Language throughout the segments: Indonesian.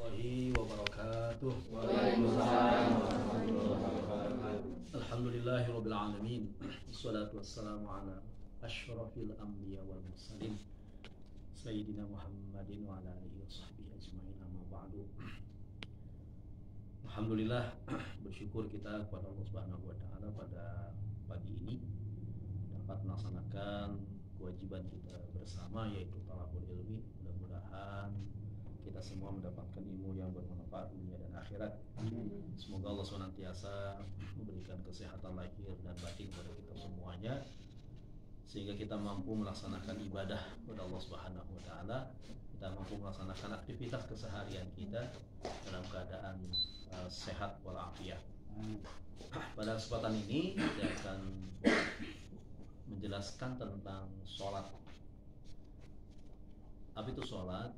warahmatullahi wabarakatuh. Waalaikumsalam warahmatullahi wabarakatuh. Alhamdulillahirabbil alamin. Wassalatu wassalamu ala asyrafil anbiya wal mursalin Sayyidina Muhammadin wa ala alihi washabbihi ajmain, amma ba'du. Alhamdulillah, bersyukur kita kepada Allah Subhanahu wa taala pada pagi ini dapat melaksanakan kewajiban kita bersama, yaitu talabul ilmi. Mudah-mudahan kita semua mendapatkan ilmu yang bermanfaat dunia dan akhirat. Semoga Allah senantiasa memberikan kesehatan lahir dan batin kepada kita semuanya, sehingga kita mampu melaksanakan ibadah kepada Allah Subhanahu wa taala. Kita mampu melaksanakan aktivitas keseharian kita dalam keadaan sehat walafiat. Pada kesempatan ini saya akan menjelaskan tentang sholat. Apa itu sholat?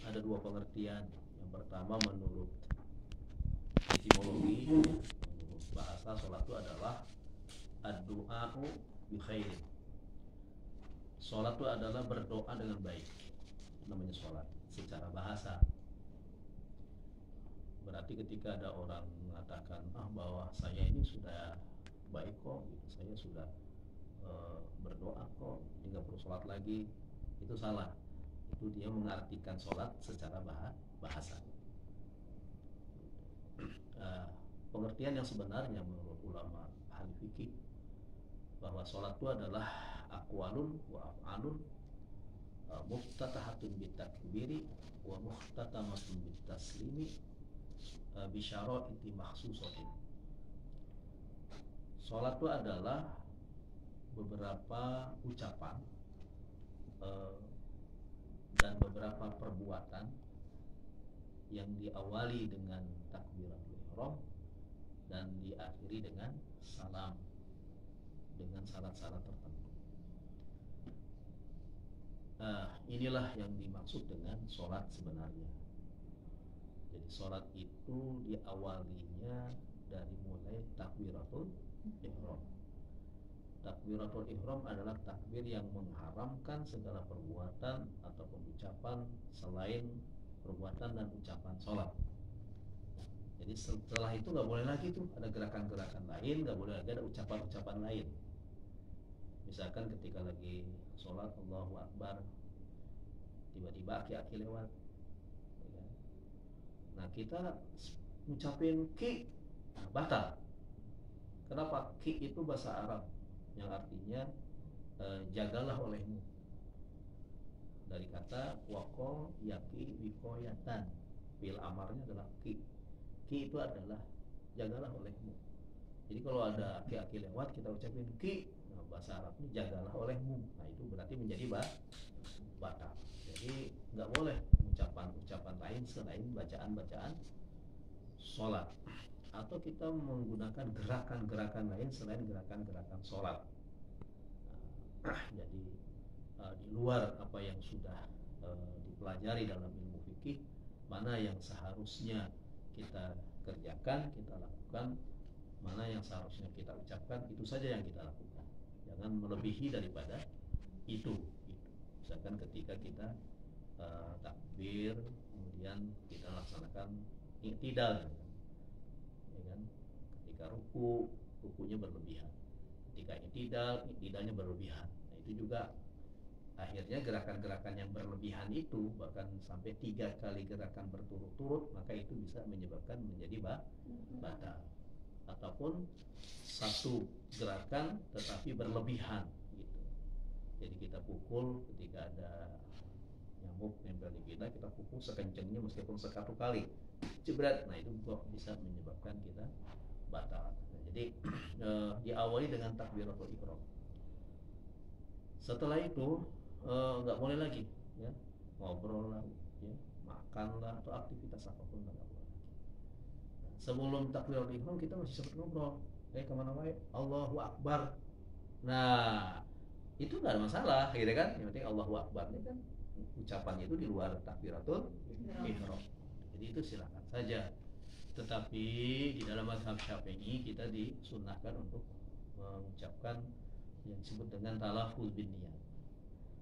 Ada dua pengertian. Yang pertama, menurut etimologi, menurut bahasa, sholat itu adalah ad-du'a'u bi khairin. Sholat itu adalah berdoa dengan baik. Namanya sholat secara bahasa. Berarti ketika ada orang mengatakan bahwa saya ini sudah baik kok, saya sudah berdoa kok, tidak perlu sholat lagi, itu salah. Itu dia mengartikan sholat secara bahasa. Pengertian yang sebenarnya menurut ulama ahli fikih, bahwa sholat itu adalah aqwalun wa af'alun muftatahatun bitakbiri wa muhtatamatun bitaslimi bisyara'iti makhsusatin. Sholat itu adalah beberapa ucapan dan beberapa perbuatan yang diawali dengan takbiratul ihram dan diakhiri dengan salam, dengan syarat-syarat tertentu. Inilah yang dimaksud dengan sholat sebenarnya. Jadi sholat itu diawalinya dari mulai takbiratul ihram. Takbiratul ihram adalah takbir yang mengharamkan segala perbuatan atau ucapan selain perbuatan dan ucapan sholat. Jadi setelah itu nggak boleh lagi tuh ada gerakan-gerakan lain, nggak boleh lagi ada ucapan-ucapan lain. Misalkan ketika lagi sholat Allahu Akbar, tiba-tiba aki-aki lewat, nah kita ngucapin ki, batal. Kenapa? Ki itu bahasa Arab yang artinya jagalah olehmu, dari kata wako yaki wikoyatan. Fil amarnya adalah ki. Ki itu adalah jagalah olehmu. Jadi kalau ada aki-aki lewat kita ucapin ki, nah bahasa Arabnya jagalah olehmu. Nah itu berarti menjadi batal. Jadi nggak boleh ucapan-ucapan lain selain bacaan-bacaan sholat, atau kita menggunakan gerakan-gerakan lain selain gerakan-gerakan sholat. Jadi di luar apa yang sudah dipelajari dalam ilmu fikih, mana yang seharusnya kita kerjakan, kita lakukan, mana yang seharusnya kita ucapkan, itu saja yang kita lakukan. Jangan melebihi daripada itu. Misalkan ketika kita takbir, kemudian kita laksanakan i'tidal, ya kan? Ketika rukunya berlebihan. Ketika i'tidalnya berlebihan. Nah itu juga akhirnya gerakan-gerakan yang berlebihan itu, bahkan sampai 3 kali gerakan berturut-turut, maka itu bisa menyebabkan menjadi batal. Ataupun satu gerakan tetapi berlebihan gitu. Jadi kita pukul ketika ada nyamuk nempel di kita pukul sekencangnya meskipun 1 kali jebret, nah itu bisa menyebabkan kita batal. Nah, jadi diawali dengan takbiratul ihram. Setelah itu nggak boleh lagi ya ngobrol lah, ya makan lah, atau aktivitas apapun nggak boleh lagi. Nah, sebelum takbiratul ihram kita masih sempat ngobrol, kemana wae, Allahu Akbar. Nah itu nggak ada masalah gitu kan, yang penting Allahu Akbar ini kan ucapannya itu di luar takbiratul ihram. Jadi itu silakan saja. Tetapi di dalam mazhab Syafi'i kita disunnahkan untuk mengucapkan yang disebut dengan talafuz bin niyat.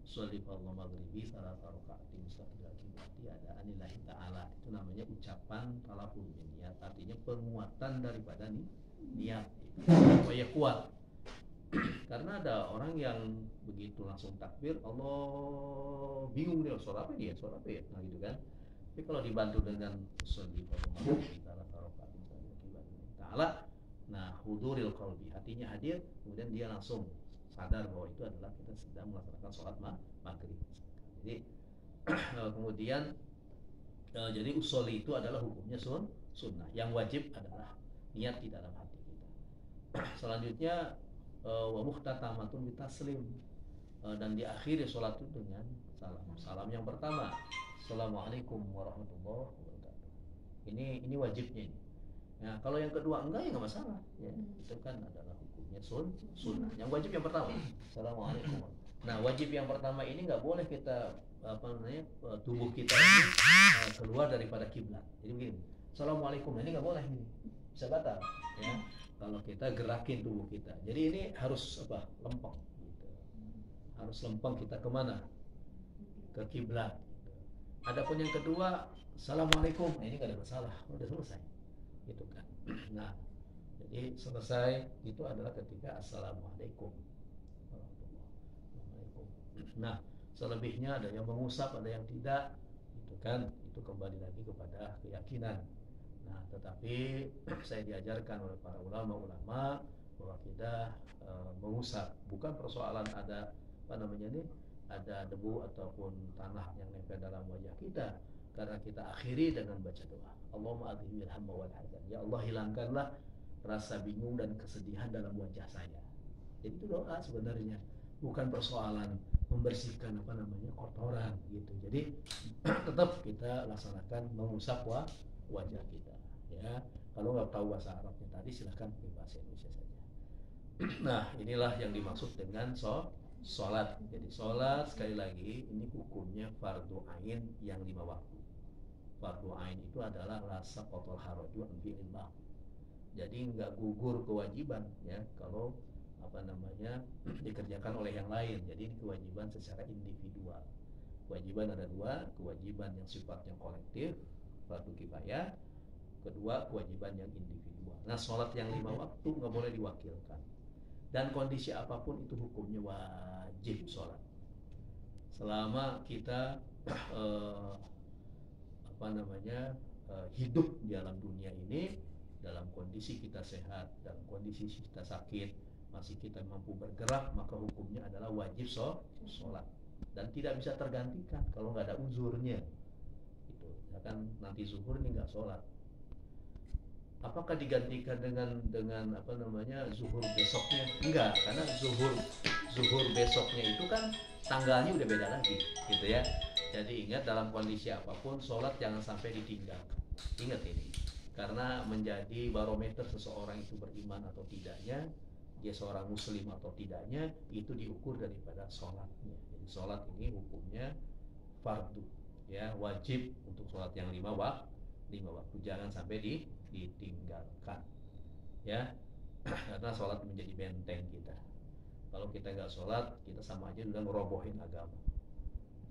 sholli fardhu maghribi salasa raka'atin mustaqbilal qiblati anillahi ta'ala. Itu namanya ucapan talaful niat, artinya penguatan daripada niat supaya kuat. Karena ada orang yang begitu langsung takbir Allah bingung dia suara apa ya nah gitu kan. Tapi kalau dibantu dengan sholli fardhu maghribi salasa raka'atin mustaqbilal qiblati ta'ala, nah huduril qalbi, hatinya hadir, kemudian dia langsung sadar bahwa itu adalah kita sedang melaksanakan sholat maghrib. Jadi kemudian jadi usholi itu adalah hukumnya sunnah. Yang wajib adalah niat di dalam hati kita. Selanjutnya wa muhtatamatun bitaslim, dan diakhiri sholat itu dengan salam. Salam yang pertama, assalamualaikum warahmatullahi wabarakatuh. Ini wajibnya ini. Nah, kalau yang kedua enggak ya nggak masalah. Ya, itu kan adalah hukumnya sunnah. Yang wajib yang pertama, assalamualaikum. Nah, wajib yang pertama ini nggak boleh kita tubuh kita ini keluar daripada kiblat. Jadi begini, assalamualaikum. Nah, ini nggak boleh ini, bisa batal. Ya, kalau kita gerakin tubuh kita. Jadi ini harus lempeng. Gitu. Harus lempeng kita kemana? Ke kiblat. Gitu. Adapun yang kedua, assalamualaikum. Nah, ini nggak ada masalah, udah selesai. Gitu kan. Nah, jadi selesai itu adalah ketika assalamualaikum warahmatullahi wabarakatuh. Nah, selebihnya ada yang mengusap, ada yang tidak, gitu kan. Itu kembali lagi kepada keyakinan. Nah, tetapi saya diajarkan oleh para ulama bahwa kita mengusap bukan persoalan ada ada debu ataupun tanah yang nempel dalam wajah kita, karena kita akhiri dengan baca doa. Allahumma adhhibil hamma wal hazan. Ya Allah, hilangkanlah rasa bingung dan kesedihan dalam wajah saya. Jadi itu doa sebenarnya, bukan persoalan membersihkan kotoran gitu. Jadi tetap kita laksanakan mengusap wajah kita. Ya, kalau nggak tahu bahasa Arabnya tadi silahkan pakai bahasa Indonesia saja. Nah, inilah yang dimaksud dengan sholat. Jadi sholat sekali lagi ini hukumnya fardu ain yang 5 waktu. Fardu ain itu adalah rasa qotol haraju an fi'illah. Jadi nggak gugur kewajiban ya kalau dikerjakan oleh yang lain. Jadi ini kewajiban secara individual. Kewajiban ada 2, kewajiban yang sifatnya kolektif, fardu kifayah. Kedua, kewajiban yang individual. Nah, sholat yang 5 waktu nggak boleh diwakilkan. Dan kondisi apapun itu hukumnya wajib sholat. Selama kita hidup di alam dunia ini dalam kondisi kita sehat, dalam kondisi kita sakit, masih kita mampu bergerak, maka hukumnya adalah wajib sholat dan tidak bisa tergantikan kalau nggak ada uzurnya. Itu ya kan, nanti zuhur ini nggak sholat, apakah digantikan dengan zuhur besoknya? Enggak, karena zuhur besoknya itu kan tanggalnya udah beda lagi, gitu ya. Jadi ingat, dalam kondisi apapun sholat jangan sampai ditinggalkan. Ingat ini, karena menjadi barometer seseorang itu beriman atau tidaknya, dia seorang muslim atau tidaknya, itu diukur daripada sholatnya. Jadi sholat ini hukumnya fardu, ya, wajib untuk sholat yang 5 waktu, jangan sampai ditinggalkan, ya. Karena sholat menjadi benteng kita. Kalau kita nggak sholat, kita sama aja udah ngerobohin agama.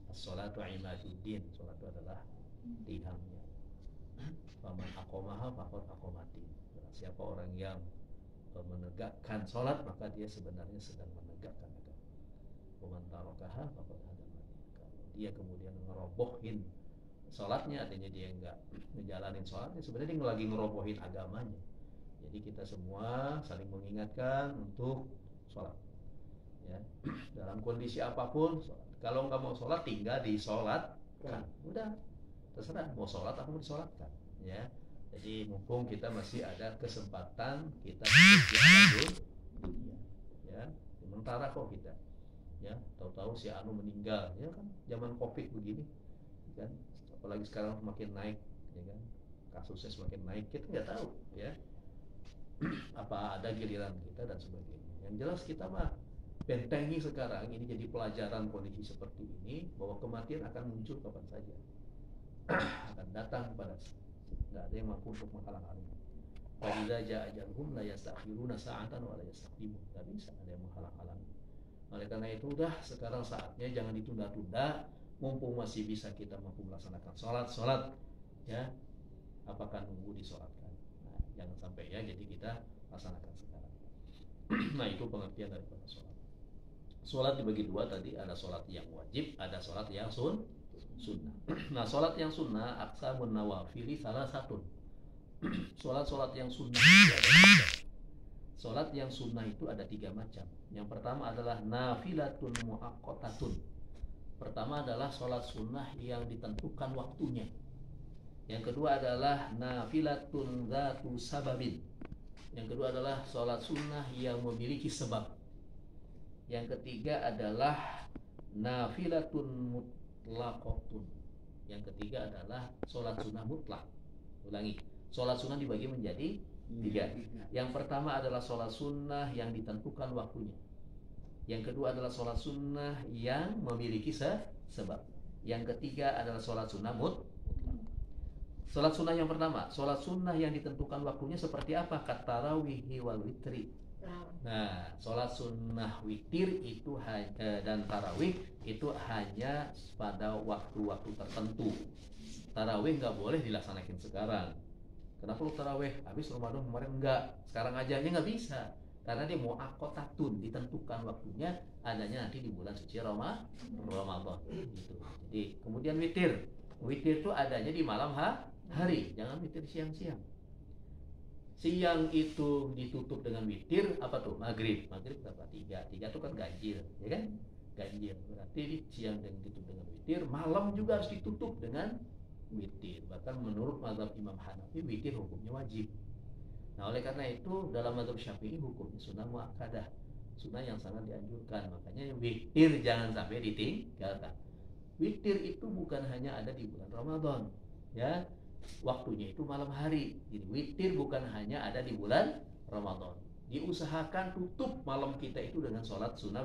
As-sholatu imaduddin, sholat itu adalah tiangnya. Faman aqomaha faqad aqomati. Siapa orang yang menegakkan sholat, maka dia sebenarnya sedang menegakkan agama. Faman tarakaha faqad hadamati. Kalau dia kemudian ngerobohin sholatnya, artinya dia nggak ngejalanin sholatnya, sebenarnya dia lagi ngerobohin agamanya. Jadi kita semua saling mengingatkan untuk sholat, ya, dalam kondisi apapun sholat. Kalau nggak mau sholat, tinggal disolatkan. Udah, terserah mau sholat atau mau disolatkan, ya. Jadi mumpung kita masih ada kesempatan, kita lanjut dunia, ya. Sementara kok kita, ya, tahu-tahu si Anu meninggal, ya kan, zaman COVID begini, kan. Apalagi sekarang semakin naik, ya kan, kasusnya semakin naik, kita nggak tahu, ya, apa ada giliran kita dan sebagainya. Yang jelas kita mah bentengi sekarang ini, jadi pelajaran kondisi seperti ini, bahwa kematian akan muncul kapan saja, akan datang kepada kita. Nggak ada yang mampu untuk menghalang-halangi. Fa idza jaa ajaluhum la yastakhiruna sa'atan wa la yastaqdimun. Nggak bisa ada yang menghalang-halangi. Oleh karena itu udah sekarang saatnya jangan ditunda-tunda, mumpung masih bisa kita mampu melaksanakan sholat ya, apakah nunggu disolatkan. Nah, jangan sampai ya, jadi kita laksanakan sekarang. Nah, itu pengertian daripada sholat. Sholat dibagi dua tadi, ada sholat yang wajib, ada sholat yang sunnah. Nah, sholat yang sunnah aqsamun nawafili salah satu. Sholat yang sunnah itu ada tiga. Sholat yang sunnah itu ada tiga macam. Yang pertama adalah nafilatun muaqqatatun. Pertama adalah sholat sunnah yang ditentukan waktunya. Yang kedua adalah nafilatun dzatu sababin. Yang kedua adalah sholat sunnah yang memiliki sebab. Yang ketiga adalah nafilatun mutlaqatun. Yang ketiga adalah sholat sunnah mutlak. Ulangi, sholat sunnah dibagi menjadi tiga. Yang pertama adalah sholat sunnah yang ditentukan waktunya. Yang kedua adalah sholat sunnah yang memiliki sebab. Yang ketiga adalah sholat sunnah mutlak. Sholat sunnah yang pertama, sholat sunnah yang ditentukan waktunya seperti apa? Katarawihi wal witri. Nah, sholat sunnah witir itu dan tarawih itu hanya pada waktu-waktu tertentu. Tarawih nggak boleh dilaksanakan sekarang. Kenapa lu tarawih? Habis Ramadan kemarin enggak, sekarang aja nggak bisa. Karena dia muaqqatatun, ditentukan waktunya adanya nanti di bulan suci Ramadan. Gitu. Jadi kemudian witir. Witir itu adanya di malam hari, jangan witir siang-siang. Siang itu ditutup dengan witir apa tuh? Maghrib berapa? Tiga itu kan ganjil, ya kan? Ganjil berarti di siang dan ditutup dengan witir. Malam juga harus ditutup dengan witir. Bahkan menurut mazhab Imam Hanafi witir hukumnya wajib. Nah, oleh karena itu dalam mazhab Syafi'i hukumnya sunnah muakkadah, sunnah yang sangat dianjurkan. Makanya witir jangan sampai ditinggalkan. Witir itu bukan hanya ada di bulan Ramadan, ya. Waktunya itu malam hari. Jadi witir bukan hanya ada di bulan Ramadan. Diusahakan tutup malam kita itu dengan sholat sunnah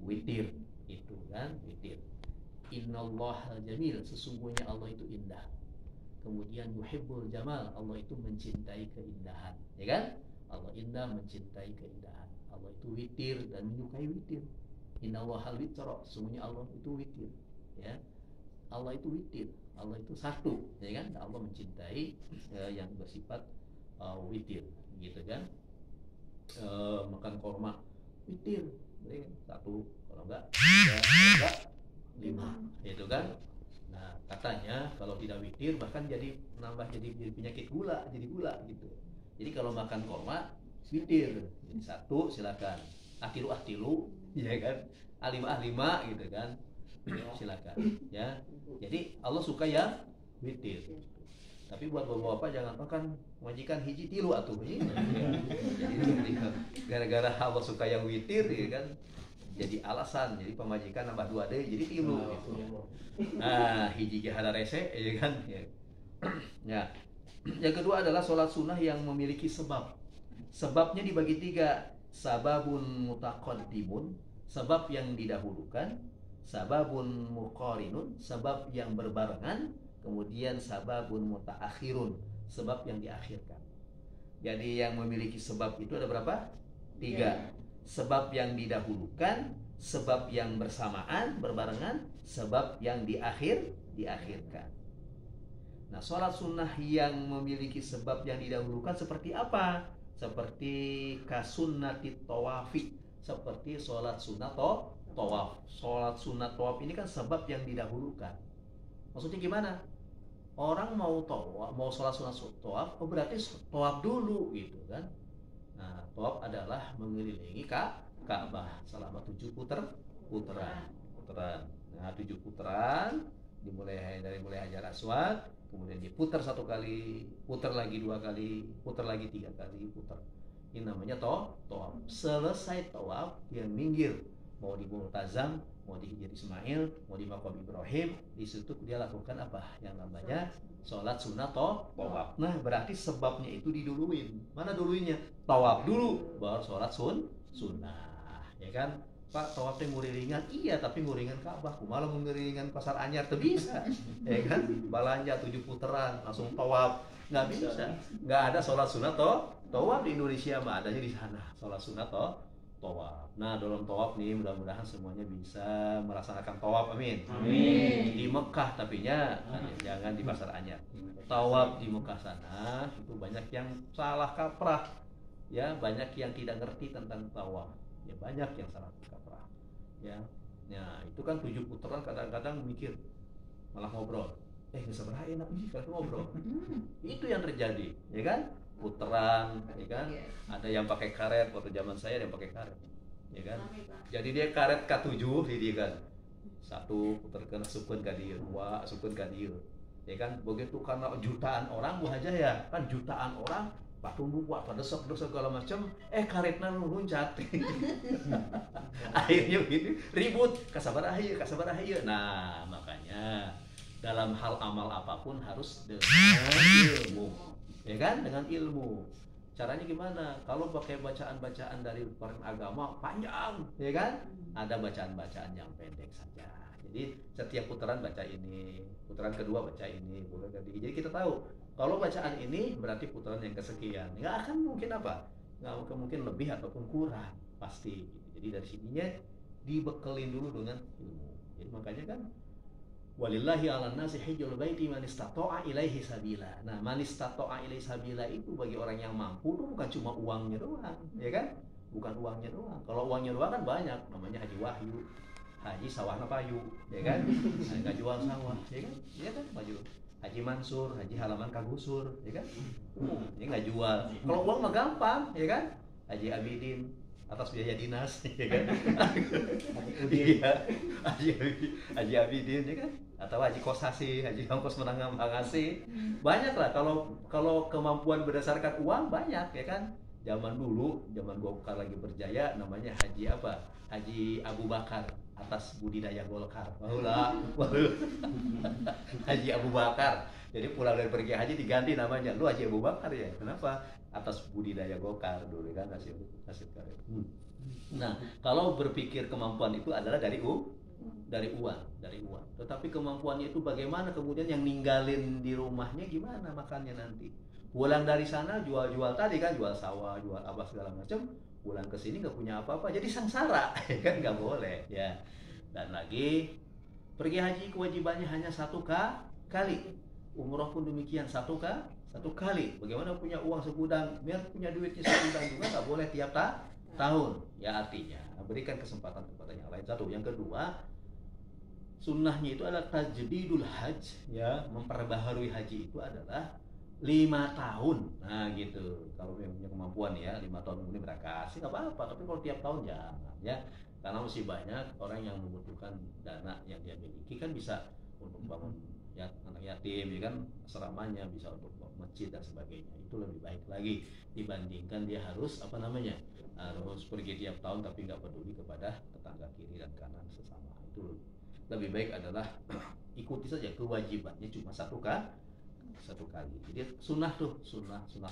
witir. Itu kan witir. Innallaha jamil, sesungguhnya Allah itu indah. Kemudian yuhibbul jamal, Allah itu mencintai keindahan, ya kan? Allah indah, mencintai keindahan. Allah itu witir dan menyukai witir. Innallaha witra, sesungguhnya Allah itu witir, ya. Allah itu witir, Allah itu satu, ya kan? Allah mencintai yang bersifat witir, gitu kan? Makan korma witir, ya kan? Satu, kalau enggak tiga, kalau enggak lima, itu kan? Nah, katanya kalau tidak witir bahkan jadi penyakit gula, jadi gula gitu. Jadi kalau makan korma witir, jadi satu silakan, ahtilu, ya kan? Alima gitu kan? Silakan, ya. Jadi Allah suka yang witir. Tapi buat bapak-bapak jangan makan majikan hiji tilu atuh. Ya. Jadi gara-gara Allah suka yang witir, ya kan? Jadi alasan, jadi pemajikan nambah 2 deh, jadi tilu gitu. Nah, hiji ge hada rese, ya kan? Ya. Ya. Yang kedua adalah sholat sunnah yang memiliki sebab. Sebabnya dibagi 3. Sababun mutaqaddimun, sebab yang didahulukan. Sababun muqarinun, sebab yang berbarengan. Kemudian sababun mutaakhirun, sebab yang diakhirkan. Jadi yang memiliki sebab itu ada berapa? 3. Sebab yang didahulukan, sebab yang bersamaan, berbarengan, sebab yang diakhirkan. Nah, sholat sunnah yang memiliki sebab yang didahulukan seperti apa? Seperti kasunnati tawafi, seperti sholat sunnah tawaf. Sholat sunnah tawaf ini kan sebab yang didahulukan. Maksudnya gimana? Orang mau tawaf, mau sholat sunnah tawaf, berarti tawaf dulu gitu kan? Nah, tawaf adalah mengelilingi Ka'bah selama 7 putaran. Nah, 7 putaran dimulai dari Hajar Aswad, kemudian diputar 1 kali, putar lagi 2 kali, putar lagi 3 kali, putar. Ini namanya tawaf. Selesai tawaf dia minggir, mau di Multazam, mau di Hijr Ismail, mau di Maqam Ibrahim, di situ dia lakukan apa? Yang namanya sholat sunnah tawaf. Nah, berarti sebabnya itu diduluin. Mana duluinnya? Tawaf dulu, baru sholat sunnah. Ya kan? Pak, tawafnya ngurilingan? Iya, tapi nguringan Ka'bah. Malah nguringan Pasar Anyar tuh bisa. Ya kan? Balanja 7 putaran, langsung tawaf. Nggak bisa. Nggak ada sholat sunnah tawaf di Indonesia mah, adanya di sana. Sholat sunnah tawaf. Nah, dalam tawaf nih mudah-mudahan semuanya bisa melaksanakan tawaf, amin. Amin. Di Mekah tapinya, jangan di Pasar Anyar. Tawaf di Mekah sana itu banyak yang salah kaprah, ya, banyak yang tidak ngerti tentang tawaf, ya, banyak yang salah kaprah, ya. Nah, itu kan 7 putaran kadang-kadang mikir malah ngobrol, nggak sabar enak nih kalau ngobrol. Itu yang terjadi, ya kan? Puteran, ya kan? Ada yang pakai karet, waktu zaman saya ada yang pakai karet, ya kan? Jadi dia karet K7 di dia kan. Satu puterkan sukun ka dieu, dua sukun ka dieu. Ya kan? Begitu karena jutaan orang buah aja ya, kan jutaan orang patung buat pada desek-desek segala macam, karetna loncat. Akhirnya begini ribut, kasabar aja. Nah, makanya dalam hal amal apapun harus dengan ilmu, ya kan? Dengan ilmu. Caranya gimana? Kalau pakai bacaan-bacaan dari orang agama panjang, ya kan? Ada bacaan-bacaan yang pendek saja. Jadi setiap putaran baca ini, putaran kedua baca ini, putaran ketiga. Jadi kita tahu kalau bacaan ini berarti putaran yang kesekian. Nggak akan mungkin apa? Nggak mungkin lebih ataupun kurang, pasti. Jadi dari sininya dibekelin dulu dengan ilmu. Jadi makanya kan walillahi 'alan nasi hajjul baiti man istata'a ilaihi sabila. Nah, man istata'a ilaihi sabila itu bagi orang yang mampu itu bukan cuma uangnya doang, ya kan? Bukan uangnya doang. Kalau uangnya doang kan banyak, namanya Haji Wahyu, Haji Sawahna Payu, ya kan? Nggak jual sawah, ya kan? Iya kan? Maju. Haji Mansur, Haji Halaman Kagusur, ya kan? Ini nggak jual. Kalau uang mah gampang, ya kan? Haji Abidin atas biaya dinas, ya kan? Iya, Haji Abidin, ya kan? Atau Haji Kosasi, Haji Ongkos Menangam Mangasi. Banyak lah kalau kemampuan berdasarkan uang banyak, ya kan? Zaman dulu, zaman Golkar lagi berjaya, namanya Haji apa? Haji Abu Bakar atas budidaya Golkar. Haji Abu Bakar. Jadi pulang dari pergi haji diganti namanya. Lu Haji Abu Bakar ya. Kenapa? Atas budidaya Golkar dulu kan hasil karya. Nah, kalau berpikir kemampuan itu adalah dari uang. Tetapi kemampuannya itu bagaimana kemudian yang ninggalin di rumahnya gimana makannya nanti? Pulang dari sana jual-jual tadi kan, jual sawah, jual apa segala macam. Pulang ke sini nggak punya apa-apa, jadi sengsara, kan nggak boleh ya. Dan lagi pergi haji kewajibannya hanya 1 kali. Umroh pun demikian 1 kali. Bagaimana punya uang segudang, biar punya duitnya segudang juga nggak boleh tiap tahun. Ya artinya berikan kesempatan kepada yang lain. Satu, yang kedua sunnahnya itu adalah tajdidul hajj, ya, memperbaharui haji itu adalah 5 tahun. Nah gitu. Kalau yang punya kemampuan ya 5 tahun kemudian berangkat sih nggak apa-apa. Tapi kalau tiap tahun jangan ya. Karena masih banyak orang yang membutuhkan dana yang dia miliki, kan bisa untuk bangun ya anak yatim, ya kan, asramanya, bisa untuk masjid dan sebagainya. Itu lebih baik lagi dibandingkan dia harus harus pergi tiap tahun tapi nggak peduli kepada tetangga kiri dan kanan sesama. Itu lebih baik adalah ikuti saja kewajibannya cuma 1 kali. Jadi sunnah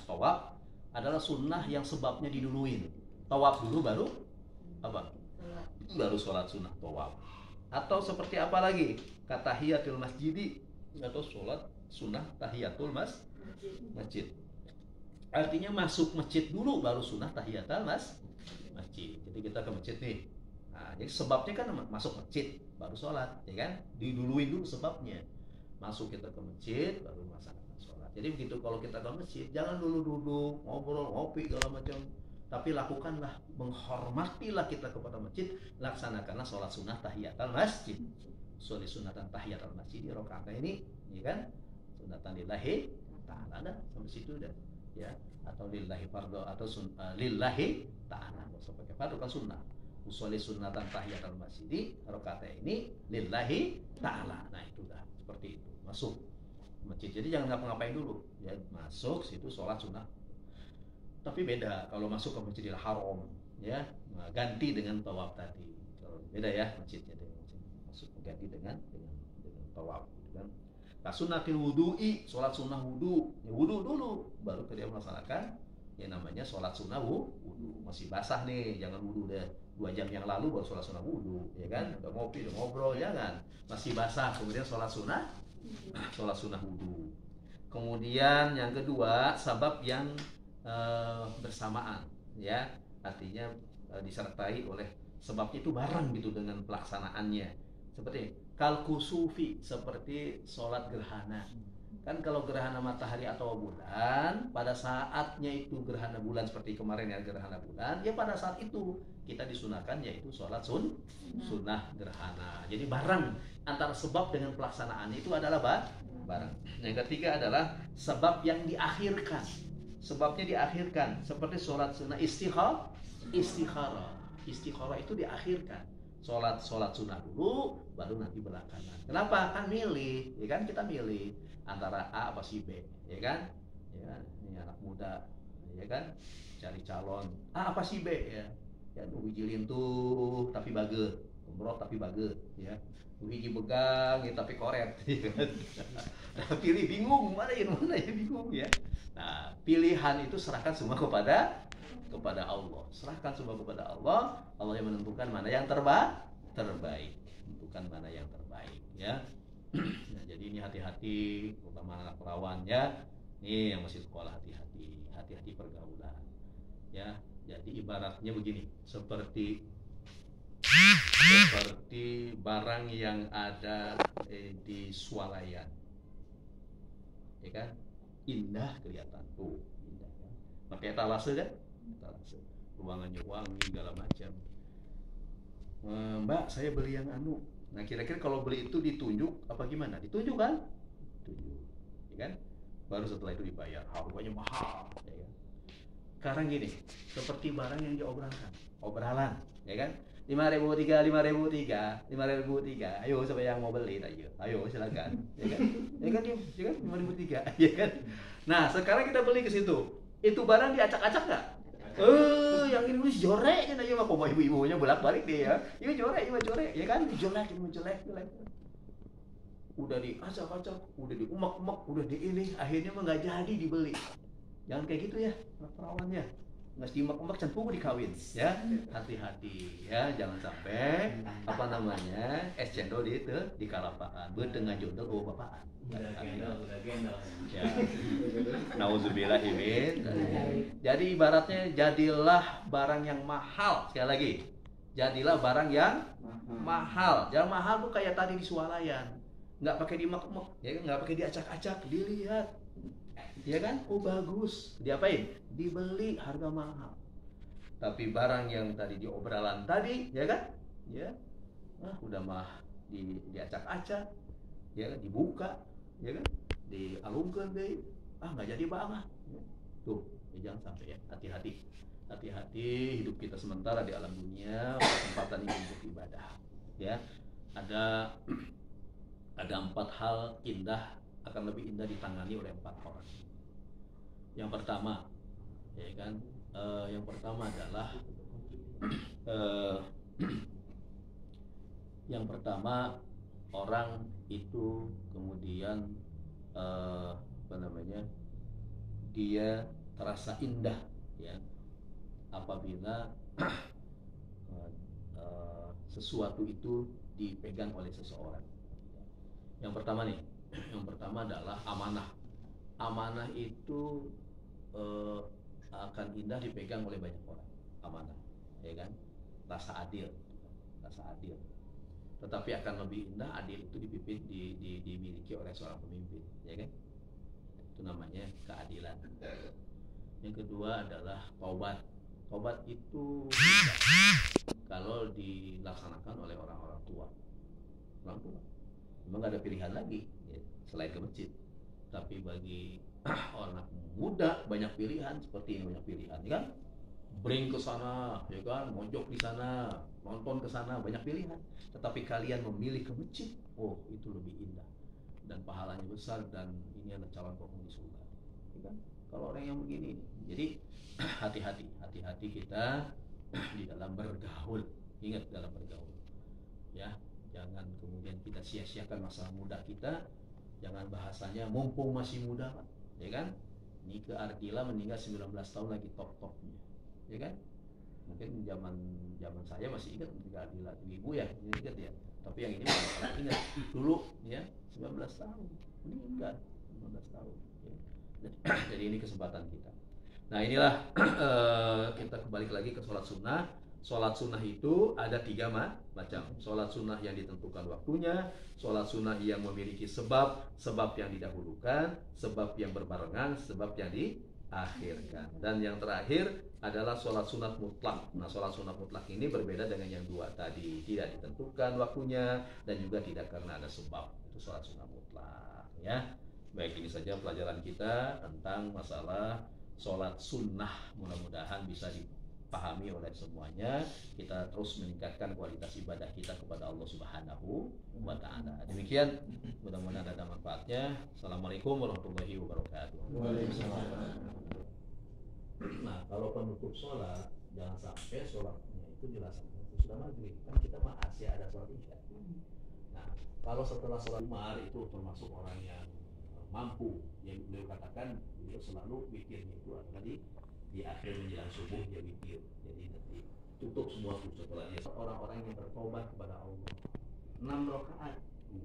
tawaf adalah sunnah yang sebabnya diduluin. Tawaf dulu baru apa? Baru sholat sunnah tawaf. Atau seperti apa lagi? Katahiyatul masjidi, atau sholat sunnah tahiyatul masjid. Artinya masuk masjid dulu baru sunnah tahiyatul masjid. Jadi kita ke masjid nih. Nah, jadi sebabnya kan masuk masjid baru sholat, ya kan? Diduluin dulu sebabnya. Masuk kita ke masjid baru melaksanakan sholat. Jadi begitu kalau kita ke masjid, jangan dulu duduk ngobrol ngopi segala macam, tapi lakukanlah, menghormatilah kita kepada masjid, laksanakanlah sholat sunnah tahiyatul masjid. Sholat sunatan tahiyatul masjid di rakaat ini, ya kan? Sunatan lillahi ta'ala, dah sampai situ dah, ya. Atau lillahi fardhu atau lillahi ta'ala. Enggak usah pakai fardhu, kan sunnah. Usolli sunatan tahiyatul masjid di rakaat ini lillahi ta'ala. Nah, itu dah seperti itu. Masuk masjid. Jadi jangan ngapa-ngapain dulu, ya. Masuk situ sholat sunnah. Tapi beda kalau masuk ke Masjidil Haram, ya, nah, ganti dengan tawaf tadi. Kalau beda ya masjidnya, masuk ganti dengan tawaf, gitu kan. Nah, sunnatil wudu'i, sholat sunnah wudu, ya, wudu dulu baru dia melaksanakan yang namanya sholat sunnah wudu. Masih basah nih, jangan wudu deh 2 jam yang lalu baru sholat sunnah wudu, ya kan? Udah ngopi, udah ngobrol, jangan. Masih basah kemudian sholat sunnah wudu. Kemudian yang kedua, sabab yang bersamaan, ya, artinya disertai oleh sebabnya itu bareng gitu dengan pelaksanaannya. Seperti kalkusufi, seperti sholat gerhana. Kan kalau gerhana matahari atau bulan, pada saatnya itu gerhana bulan seperti kemarin ya gerhana bulan, ya pada saat itu kita disunahkan yaitu sholat sunnah gerhana. Jadi bareng antara sebab dengan pelaksanaannya itu adalah bareng. Yang ketiga adalah sebab yang diakhirkan. Sebabnya diakhirkan seperti sholat sunnah istikharah. Istikharah itu diakhirkan. Sholat sunnah dulu, baru nanti belakangan. Kenapa? Kan milih, ya kan kita milih antara A apa si B, ya kan? Ya kan? Ini anak muda, ya kan? Cari calon A apa si B ya. Ya wijilin tuh tapi bage, umroh tapi bage, ya. Wiji begang ya, tapi koret, ya kan? Nah, pilih bingung mana ya bingung ya. Nah, pilihan itu serahkan semua kepada Allah. Serahkan semua kepada Allah. Allah yang menentukan mana yang terbaik. Menentukan mana yang terbaik, ya. Nah, jadi ini hati-hati terutama anak perawan ya. Ini yang masih sekolah hati-hati pergaulan. Ya, jadi ibaratnya begini, seperti barang yang ada di swalayan. Ya kan? Indah kelihatan tuh, indah kan. Pakai etalase kan? Etalase. Ruangannya wangi segala macam. Mbak, saya beli yang anu. Nah, kira-kira kalau beli itu ditunjuk apa gimana? Ditunjuk kan? Ditunjuk, ya kan? Baru setelah itu dibayar. Harganya mahal, ya kan? Sekarang gini, seperti barang yang obralan, ya kan? 5.003. Ayo siapa yang mau beli? Ayo silakan, ya kan? Ya kan 5.003, ya kan? Nah, sekarang kita beli ke situ. Itu barang diacak-acak nggak? Yang ini jorek kan aja mah kok ibu-ibunya bolak-balik deh ya. Ini jorek, ya kan? Jelek. Udah diacak-acak, udah diumak-umak, udah diiling, akhirnya mah nggak jadi dibeli. Jangan kayak gitu ya, perawannya. Nggak diumak-umak cenderung dikawin, ya. Hati-hati ya, jangan sampai es cendol di kalapaan, betengah jodoh bapaan. Udah gendol. Ya. Nauzubillah imin. Jadi ibaratnya jadilah barang yang mahal. Sekali lagi, jadilah barang yang mahal. Jangan mahal tuh kayak tadi di swalayan. Nggak pakai dimak-mak, ya kan? Nggak pakai diacak-acak, dilihat. Ya kan? Oh bagus. Diapain? Dibeli harga mahal. Tapi barang yang tadi di obralan tadi, ya kan? Ya. Udah mah diacak-acak, ya kan? Dibuka, ya kan? Dialungkan deh. Nggak jadi banget. Tuh, ya jangan sampai ya. Hati-hati hidup kita sementara di alam dunia, kesempatan ini untuk ibadah. Ya. Ada 4 hal indah, akan lebih indah ditangani oleh 4 orang. Yang pertama, ya kan? Yang pertama adalah yang pertama orang itu kemudian dia terasa indah ya apabila sesuatu itu dipegang oleh seseorang. Yang pertama adalah amanah. Amanah itu akan indah dipegang oleh banyak orang. Amanah, ya kan? Rasa adil. Tetapi akan lebih indah adil itu dimiliki oleh seorang pemimpin, ya kan? Itu namanya keadilan. Yang kedua adalah taubat. Taubat itu kalau dilaksanakan oleh orang tua. Memang gak ada pilihan lagi ya, selain ke masjid. Tapi bagi orang muda banyak pilihan, seperti ini banyak pilihan, ya kan? Bring ke sana, ya kan? Mojok di sana, nonton ke sana, banyak pilihan. Tetapi kalian memilih ke masjid, itu lebih indah dan pahalanya besar, dan ini adalah calon penghuni surga, ya kan? Kalau orang yang begini, jadi hati-hati kita di dalam bergaul. Ingat dalam bergaul, ya. Jangan kemudian kita sia-siakan masa muda kita. Jangan bahasanya mumpung masih muda, Pak, ya kan? Nike Ardila meninggal 19 tahun lagi top-topnya, ya kan? Mungkin zaman saya masih ingat Nike Ardila, ibu ya, ingat ya. Tapi yang ini bukan ingat dulu ya, 19 tahun meninggal, 19 tahun. Ya. Jadi ini kesempatan kita. Nah inilah kita kembali lagi ke sholat sunnah. Sholat sunnah itu ada 3 macam. Sholat sunnah yang ditentukan waktunya, sholat sunnah yang memiliki sebab yang didahulukan, sebab yang berbarengan, sebab yang diakhirkan. Dan yang terakhir adalah sholat sunat mutlak. Nah, sholat sunat mutlak ini berbeda dengan yang 2 tadi. Tidak ditentukan waktunya dan juga tidak karena ada sebab. Itu sholat sunat mutlak, ya. Baik, ini saja pelajaran kita tentang masalah sholat sunnah. Mudah-mudahan bisa dipahami oleh semuanya. Kita terus meningkatkan kualitas ibadah kita kepada Allah Subhanahu wa Ta'ala. Demikian, mudah-mudahan ada manfaatnya. Assalamualaikum warahmatullahi wabarakatuh. Nah, kalau penutup sholat, jangan sampai sholatnya itu dilaksanakan sudah maghrib. Kan kita masih ada sholat isya. Nah, kalau setelah sholat Umar itu termasuk orang yang mampu, yang beliau katakan beliau selalu witirnya itu adalah di akhir menjelang subuh dia witir. Jadi nanti tutup semua tuh setelahnya. Orang-orang yang bertobat kepada Allah 6 rakaat 2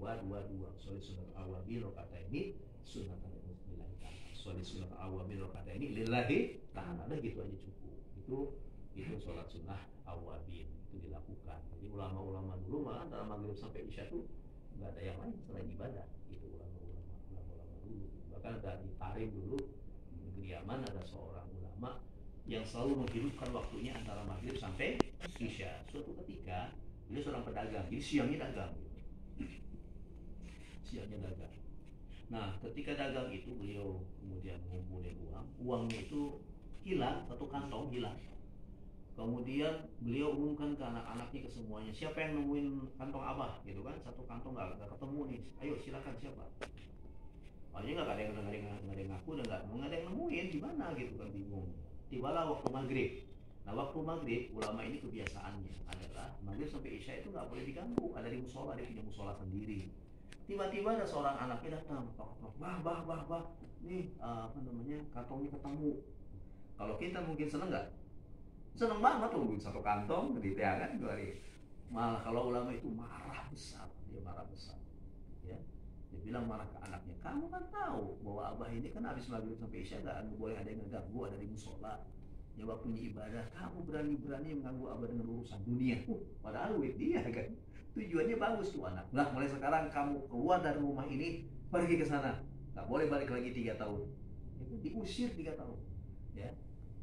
soal sunat awamil rakaat ini sunat lillahi ta'ala. Soal sunat awamil rakaat ini lillahi ta'ala, gitu aja cukup. Itu sholat sunnah awabin itu dilakukan. Jadi ulama-ulama dulu malah antara maghrib sampai isya tuh nggak ada yang lain selain ibadah. Itu ulama-ulama dulu. Bahkan ada di Tarim dulu di negeri Yaman ada seorang ulama yang selalu menghidupkan waktunya antara maghrib sampai isya. Suatu ketika dia seorang pedagang, jadi siangnya dagang. Nah, ketika dagang itu beliau kemudian mengumpulin uangnya itu hilang, satu kantong hilang. Kemudian beliau umumkan ke anak-anaknya, ke semuanya, siapa yang nemuin kantong abah, gitu kan? Satu kantong nggak ketemu nih, ayo silakan siapa? Akhirnya nggak ada yang ngaku dan nggak ada yang nemuin, gimana gitu kan, bingung. Tibalah waktu maghrib. Nah, waktu maghrib ulama ini kebiasaannya adalah maghrib sampai isya itu nggak boleh diganggu, ada di musola, dia punya musola sendiri. Tiba-tiba ada seorang anaknya datang, bah, nih kantongnya ketemu. Kalau kita mungkin seneng nggak? Seneng banget tuh, satu kantong di kan dua hari. Malah kalau ulama itu marah besar, ya. Dia bilang marah ke anaknya, kamu kan tahu bahwa abah ini kan habis maghrib sampai isya nggak boleh ada yang ngeganggu, ada di musola. Ya waktunya ibadah, kamu berani-berani mengganggu abah dengan urusan dunia. Padahal duit dia kan. Tujuannya bagus tuh anak. Nah, mulai sekarang kamu keluar dari rumah ini, pergi ke sana. Nggak boleh balik lagi 3 tahun. Itu diusir 3 tahun. Ya,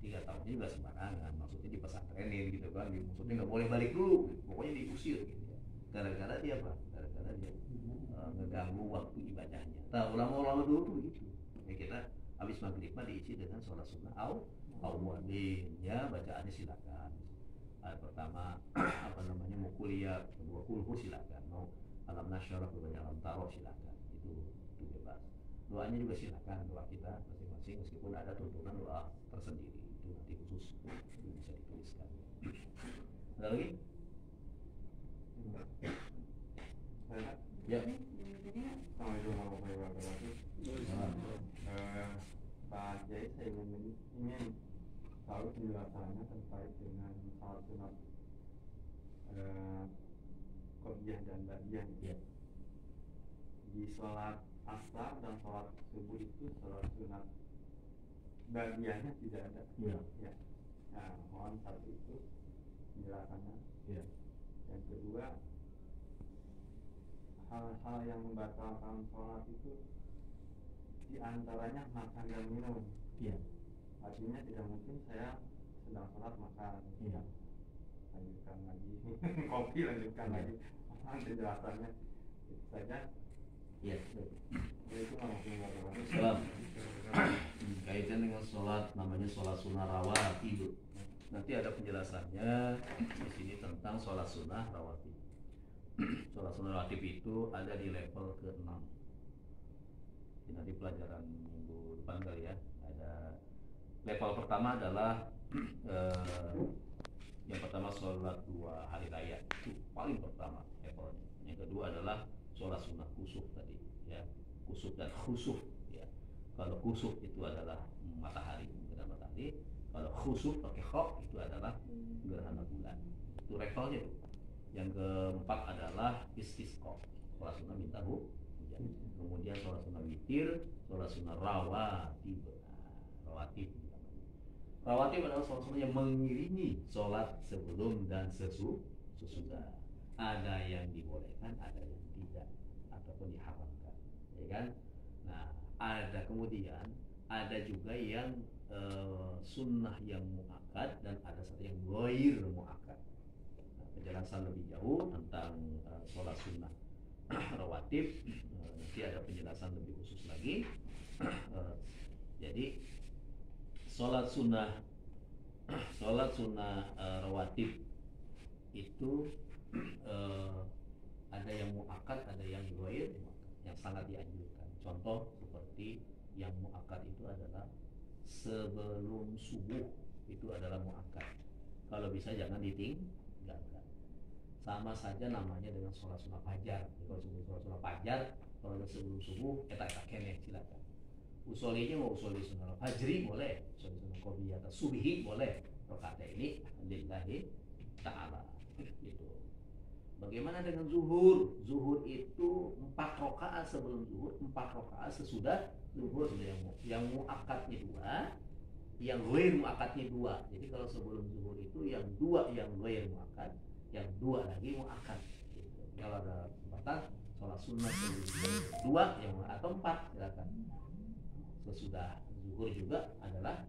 3 tahun juga sembarangan. Maksudnya di pesantrenin gitu kan. Maksudnya nggak boleh balik dulu. Pokoknya diusir. Gitu ya. Gara-gara dia apa? Gara-gara dia ngeganggu waktu ibadahnya. Nah, ulama-ulama dulu tuh gitu. Ya, kita habis maghrib diisi dengan sholat sunnah awwabin. Ya, bacaannya silakan. Pertama mau kuliah, kedua kulhu silakan, mau alam nasyarah, kedua alam taroh silakan, itu bebas. Doanya juga silakan, doa kita masing-masing meskipun ada tuntunan doa tersendiri, itu nanti khusus itu bisa dituliskan. Ada lagi? Ya. Assalamualaikum warahmatullahi wabarakatuh. Pak Jai, saya ingin tahu penjelasannya terkait dengan salat sunat qobliyah dan ba'diyah. Ya. Di sholat asar dan sholat subuh itu sholat sunat ba'diyahnya tidak ada. Ya. Ya. Nah, mohon satu itu penjelasannya. Ya. Yang kedua, hal-hal yang membatalkan sholat itu diantaranya makan dan minum. Ya. Artinya tidak mungkin saya sedang sholat makan. Ya. Lanjutkan lagi kopi, lanjutkan lagi. Mohon penjelasannya itu saja. Ya. Salam. Kaitan dengan sholat, namanya sholat sunnah rawatib. Nanti ada penjelasannya di sini tentang sholat sunnah rawatib. Sholat sunnah rawatib itu ada di level ke-6. Nanti pelajaran minggu depan kali ya. Ada level pertama adalah yang pertama sholat 2 hari raya, itu paling pertama levelnya. Yang kedua adalah sholat sunnah kusuf tadi, ya, kusuf dan khusuf, ya. Kalau kusuf itu adalah matahari, gerhana matahari. Kalau khusuf pakai kha itu adalah gerhana bulan. Itu levelnya tuh. Yang keempat adalah istisqa, sholat sunnah minta hujan. Kemudian sholat sunnah witir, sholat sunnah rawatib, rawatib. Rawatib adalah sholat sunnah yang mengiringi sholat sebelum dan sesudah. Ada yang dibolehkan, ada yang tidak, ataupun diharamkan, ya kan? Nah, ada kemudian ada juga yang sunnah yang muakkad dan ada satu yang ghair muakkad. Nah, penjelasan lebih jauh tentang sholat sunnah rawatib nanti ada penjelasan lebih khusus lagi. Jadi sholat sunnah rawatib itu ada yang muakkad, ada yang ghair yang sangat dianjurkan. Contoh seperti yang muakkad itu adalah sebelum subuh, itu adalah muakkad. Kalau bisa jangan ditinggalkan. Sama saja namanya dengan sholat sunnah fajar. Kalau sholat sunnah fajar, kalau sebelum subuh, eta kene silakan. Usolinya mau usoli sunnah fajri boleh, usoli sunnah qobliyah atau subhi boleh. Rakaat ini lillahi ta'ala. Gitu. Bagaimana dengan zuhur? Zuhur itu 4 rakaat sebelum zuhur, 4 rakaat sesudah zuhur. Yang muakkadnya 2, yang ghair muakkadnya 2. Jadi kalau sebelum zuhur itu yang 2 yang ghair muakkad, yang 2 lagi muakkad. Gitu. Kalau ada kesempatan sholat sunnah sebelum zuhur 2 yang atau 4 silakan. Sesudah zuhur juga adalah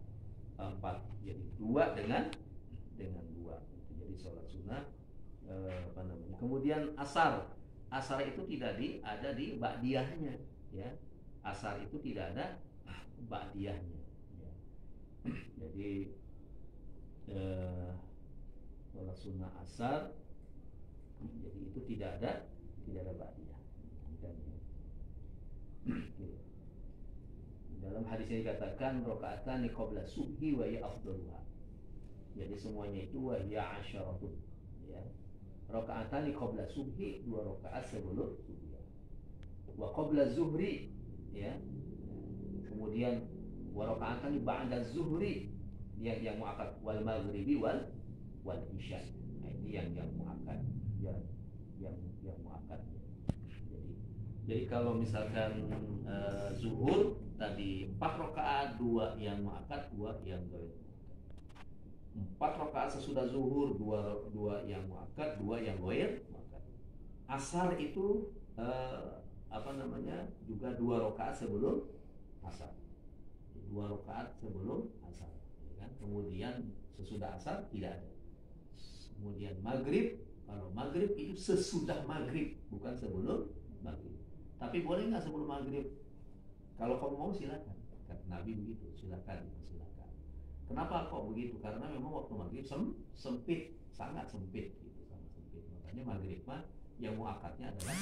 4. Jadi 2 dengan 2. Jadi sholat sunnah Kemudian asar itu tidak ada di ba'diyahnya, ya. Asar itu tidak ada ba'diyahnya, ya. Jadi sholat sunnah asar, jadi itu tidak ada ba'diyah. Dalam hadis ini dikatakan rakaatan qabla subhi wa ya afdaluha. Jadi semuanya itu wa ya asyaratun, ya. Rakaatan qabla subhi, 2 rakaat sebelum subuh. Wa qabla zuhri, ya. Kemudian wa rakaatan ba'da zuhri, yang muakkad, wal maghribi wal isya. Nah, ini yang muakkad, ya, yang muakkad. Jadi kalau misalkan zuhur tadi 4 rakaat, 2 yang muakkad, 2 yang ghair. 4 rakaat sesudah zuhur, 2 yang muakkad, 2 yang ghair muakkad. Asar itu juga 2 rakaat sebelum asar. 2 rakaat sebelum asar, ya kan? Kemudian sesudah asar tidak ada. Kemudian maghrib, kalau maghrib itu sesudah maghrib, bukan sebelum maghrib. Tapi boleh nggak sebelum maghrib? Kalau kamu mau silakan. Kata Nabi begitu, silakan. Kenapa kok begitu? Karena memang waktu maghrib sempit, sangat sempit, gitu, sangat sempit. Makanya maghrib yang muakkadnya adalah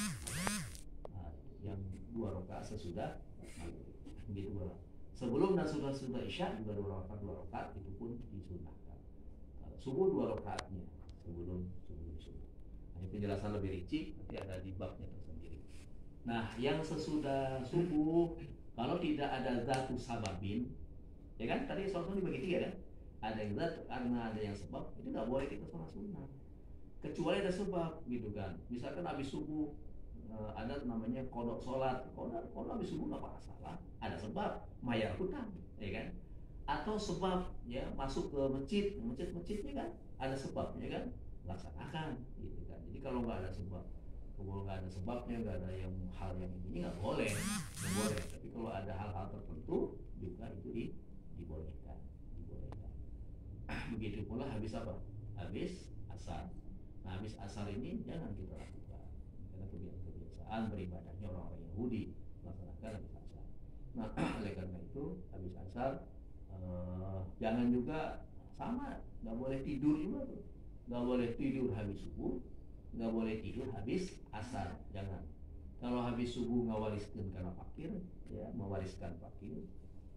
yang 2 rakaat sesudah maghrib. Begitu lah. Sebelum dan sudah isya juga 2 rakaat itu pun disunnahkan. Subuh 2 rakaatnya sebelum subuh. Ini penjelasan lebih rinci nanti ada di babnya tersendiri. Nah, yang sesudah subuh, kalau tidak ada zatu sababin, ya kan tadi sholat dibagi 3 kan, ada yang zat karena ada yang sebab, itu nggak boleh kita sholat sunnah kecuali ada sebab, gitu kan. Misalkan habis subuh ada namanya kodok sholat, kodok habis subuh nggak masalah, ada sebab mayar hutang, ya kan. Atau sebab ya masuk ke masjidnya kan ada sebabnya kan, laksanakan, gitu kan. Jadi kalau nggak ada sebab, kalau nggak ada sebabnya, nggak ada yang hal yang ini nggak boleh. Tapi kalau ada hal-hal tertentu juga itu dibolehkan. Begitu pula habis apa? Habis asar. Nah, habis asar ini jangan kita lakukan karena kebiasaan beribadahnya orang-orang Yahudi melaksanakan habis asar. Nah, oleh karena itu habis asar jangan juga sama, nggak boleh tidur juga tuh. Nggak boleh tidur habis subuh, nggak boleh tidur habis asar, jangan. Kalau habis subuh ngawariskan karena fakir, ya, mewariskan fakir,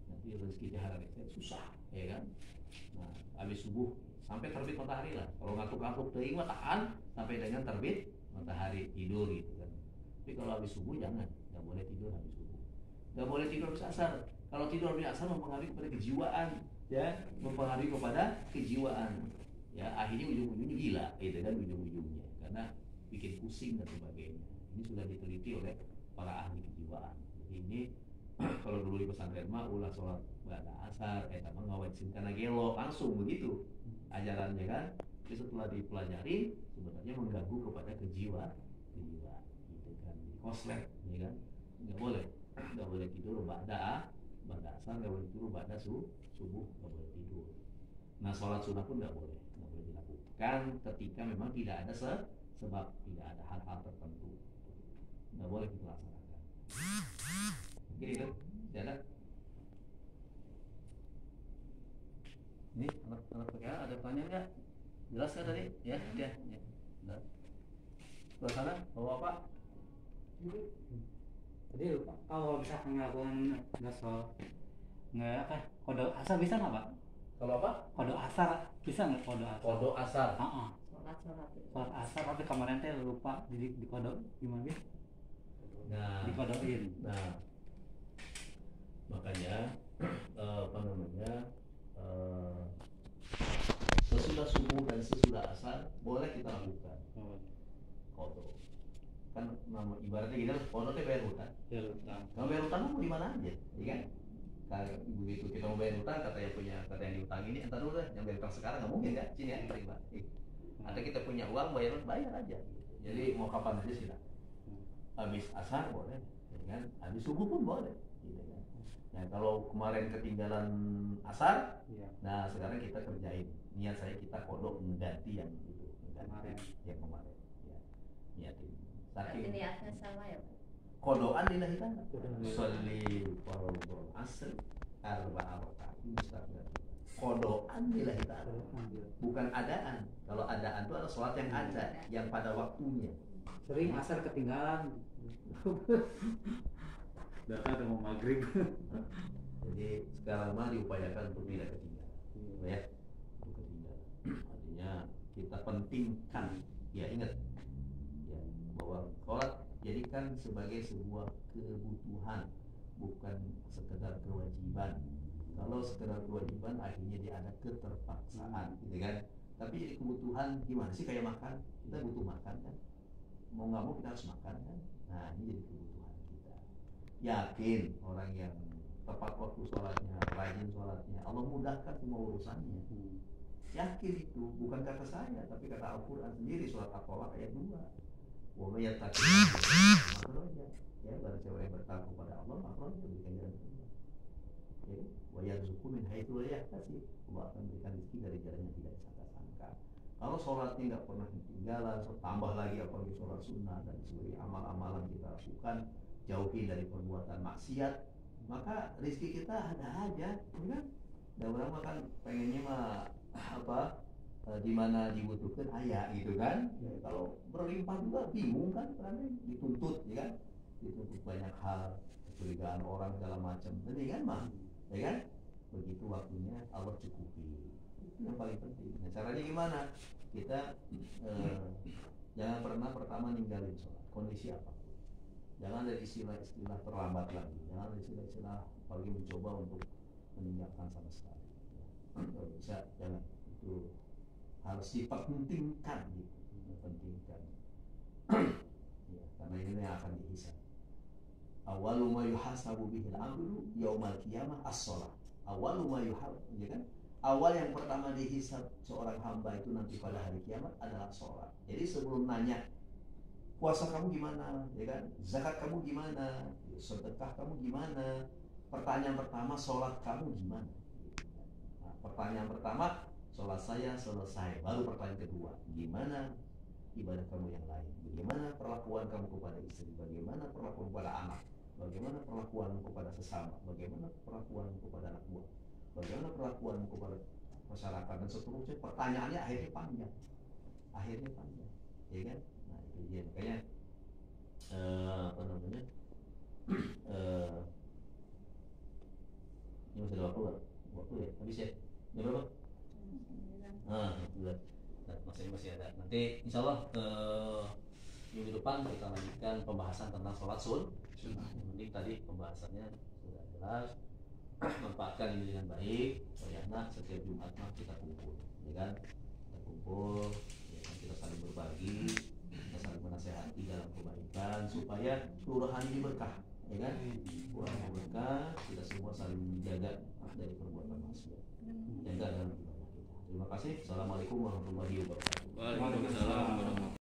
nanti rezeki diharapkan susah, ya kan. Nah, habis subuh sampai terbit matahari lah. Kalau ngantuk-ngantuk teuing mah tahan sampai dengan terbit matahari, tidur gitu kan. Tapi kalau habis subuh jangan, nggak boleh tidur habis subuh, nggak boleh tidur habis asar. Kalau tidur habis asar mempengaruhi kepada kejiwaan, ya, mempengaruhi kepada kejiwaan. Ya, akhirnya ujung-ujungnya gila, gitu kan, ujung-ujungnya karena bikin pusing dan sebagainya. Ini sudah diteliti oleh para ahli kejiwaan. Jadi ini kalau dulu di pesantren mah ulah sholat ba'da asar sama ngawajin karena gelo langsung begitu ajarannya kan. Tapi setelah dipelajari sebenarnya mengganggu kepada kejiwaan gitu kan, di koslet ya kan, nggak boleh tidur ba'da asar, nggak boleh tidur ba'da subuh, nggak boleh tidur. Nah sholat sunnah pun nggak boleh dilakukan ketika memang tidak ada sebab, tidak ada hal-hal tertentu, nggak boleh dilaksanakan. Gitu, ya ada. Ini anak PKH ada tanya nggak? Jelas kan tadi? Ya. Nah. Terus sana bawa apa? Jadi kalau misalkan ngelakuin nggak kode asar bisa nggak Pak? Kalau apa? Kode asar bisa nggak kode asar? Kode asar. Sholat asar tapi kemarin teh lupa di kode gimana sih? Nah, dikodoin. Nah, makanya sesudah subuh dan sesudah asar boleh kita lakukan kodo. Kan nama ibaratnya gitu, kodo itu bayar hutang. Kalau bayar hutang mau di mana aja, ya kan? Kalau begitu kita mau bayar hutang, kata yang diutang ini, entar dulu deh, yang bayar hutang sekarang nggak mungkin kan? Sini ya, terima. Atau kita punya uang bayar aja. Jadi mau kapan aja silakan. Habis asar boleh, ya kan? Habis subuh pun boleh, gitu kan? Nah kalau kemarin ketinggalan asar, nah sekarang kita kerjain. Niat saya kita kodok mengganti yang itu, yang kemarin, ya. Niatin. Berarti niatnya sama ya Pak? Kodokan lillahi ta'ala. Sholli fardhu asr arba'a rakaat mustaqbil. Kodokan lillahi ta'ala. Bukan adaan. Kalau adaan itu adalah sholat yang ada, yang pada waktunya. Sering asar ketinggalan. Data udah mau maghrib. Jadi sekarang mah diupayakan untuk tidak ketinggalan, ya, untuk ketinggalan. Artinya kita pentingkan, ya ingat, ya bahwa sholat jadikan sebagai sebuah kebutuhan, bukan sekedar kewajiban. Kalau sekedar kewajiban akhirnya dia ada keterpaksaan, gitu kan. Tapi jadi kebutuhan gimana sih, kayak makan, kita butuh makan kan, mau nggak mau kita harus makan kan. Nah ini jadi kebutuhan kita. Yakin orang yang tepat waktu sholatnya, rajin sholatnya, Allah mudahkan semua urusannya. Yakin itu, bukan kata saya, tapi kata Al-Quran sendiri, surat At-Tolak ayat 2. Wa may yattaqillaha makhraja. Ya, barang siapa yang bertakwa kepada Allah, makhraja, berikan jalan keluar. Ya, wa yarzuqhu min haitsu la yahtasib. Allah akan berikan rezeki dari jalan yang tidak disangka-sangka. Kalau sholatnya nggak pernah ketinggalan, tambah lagi apalagi sholat sunnah dan seluruh amal-amalan kita lakukan, jauhi dari perbuatan maksiat, maka rezeki kita ada aja, kan? Dan orang makan pengennya mah di mana dibutuhkan ayah gitu kan. Ya, kalau berlimpah juga bingung kan, karena dituntut, ya kan? Dituntut banyak hal, kecurigaan orang segala macam, jadi kan mah, ya kan? Begitu waktunya Allah cukupi. Itu yang paling penting. Nah, caranya gimana? Kita jangan pernah pertama ninggalin sholat, kondisi apapun. Jangan ada istilah-istilah terlambat lagi. Jangan ada istilah-istilah apalagi mencoba untuk meninggalkan sama sekali. Kalau bisa jangan, itu harus dipentingkan gitu, dipentingkan. Ya, karena ini yang akan dihisab. Awwalu ma yuhasabu bihil abdu yaumal qiyamah as-shalah. Awwalu ma yuhasabu, ya kan? Awal yang pertama dihisab seorang hamba itu nanti pada hari kiamat adalah sholat. Jadi sebelum nanya puasa kamu gimana, ya kan? Zakat kamu gimana? Sedekah kamu gimana? Pertanyaan pertama, sholat kamu gimana? Nah, pertanyaan pertama, sholat saya selesai. Baru pertanyaan kedua, gimana ibadah kamu yang lain? Bagaimana perlakuan kamu kepada istri? Bagaimana perlakuan kepada anak? Bagaimana perlakuan kepada sesama? Bagaimana perlakuan kepada anak buah? Bagaimana perlakuan kepada masyarakat dan seterusnya? Pertanyaannya akhirnya panjang, ya kan? Nah itu dia, makanya ini masih ada waktu ya, habis ya? Jam berapa? Bulan. Nah, masih ada. Nanti insya Allah minggu depan kita lanjutkan pembahasan tentang sholat sunnah. Ini tadi pembahasannya sudah jelas. Manfaatkan ini dengan baik, supaya setiap Jumat kita kumpul, ya kan? Kita kumpul, ya kan? Kita saling berbagi, kita saling menasehati dalam kebaikan, supaya kelurahan ini berkah. ya kan? Kurang berkah, kita semua saling menjaga dari perbuatan maksiat. Jaga dalam ibadah kita. Terima kasih. Assalamualaikum warahmatullahi wabarakatuh. Waalaikumsalam warahmatullahi